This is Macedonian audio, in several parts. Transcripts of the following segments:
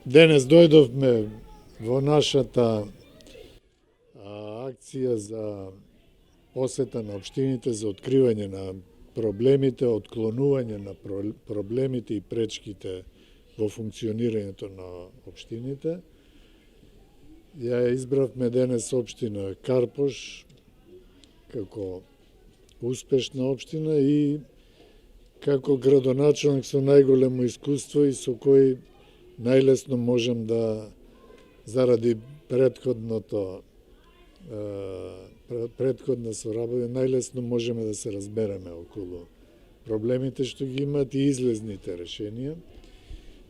Денес дојдовме во нашата акција за посета на општините за откривање на проблемите, отклонување на проблемите и пречките во функционирањето на општините. Ја избравме денес општина Карпош како успешна општина и како градоначелник со најголемо искуство и со кој најлесно можем да, заради предходна соработа, најлесно можеме да се разбереме околу проблемите што ги имат и излезните решенија.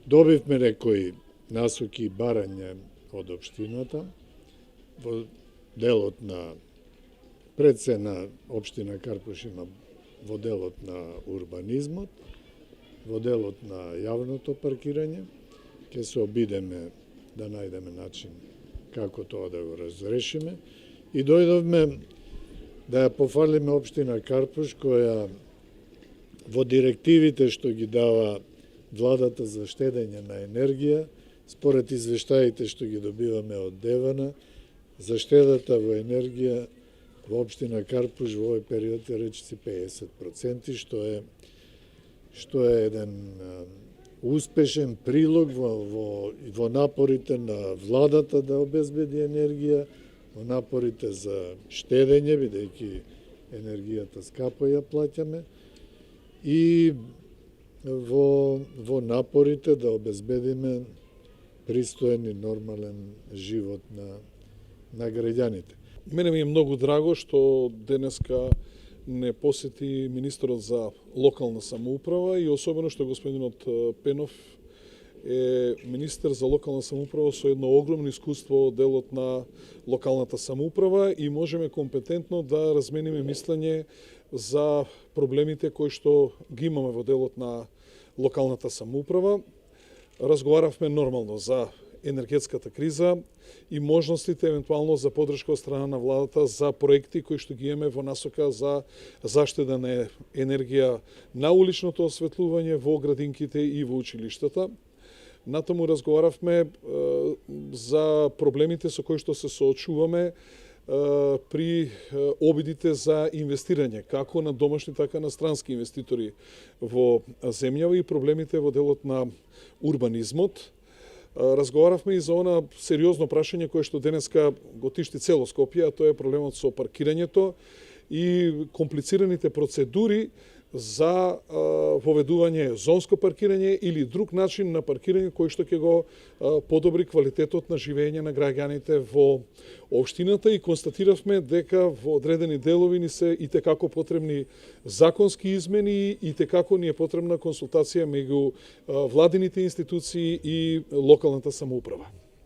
Добивме некои насоки и барања од општината во делот на пред се на општина Карпош има во делот на урбанизмот, во делот на јавното паркирање. Ќе се обидеме да најдеме начин како тоа да го разрешиме. И дојдовме да ја пофалиме општина Карпош, која во директивите што ги дава владата за штедење на енергија, според извештаите што ги добиваме од ДЕВАН, за штедата во енергија во општина Карпош во овој период е речиси 50%, што е еден успешен прилог во напорите на владата да обезбеди енергија, во напорите за штедење, бидејќи енергијата скапо ја плаќаме, и во напорите да обезбедиме пристоен и нормален живот на граѓаните. Мене ми е многу драго што денеска не посети министерот за локална самоуправа и особено што господинот Пенов е министер за локална самоуправа со едно огромно искуство од делот на локалната самоуправа и можеме компетентно да размениме мислење за проблемите кои што ги имаме во делот на локалната самоуправа. Разговаравме нормално за енергетската криза и можностите евентуално за поддршка од страна на владата за проекти кои што ги имаме во насока за заштеда на енергија на уличното осветлување во градинките и во училиштата. Натаму разговаравме за проблемите со кои што се соочуваме при обидите за инвестирање, како на домашни, така на странски инвеститори во земјава и проблемите во делот на урбанизмот. Разговаравме и за она сериозно прашање кое што денеска го тишти цело Скопје, а тоа е проблемот со паркирањето и комплицираните процедури за воведување зонско паркирање или друг начин на паркирање кој што ќе го подобри квалитетот на живење на граѓаните во општината и констатиравме дека во одредени делови ни се итекако потребни законски измени и итекако ни е потребна консултација меѓу владините институции и локалната самоуправа.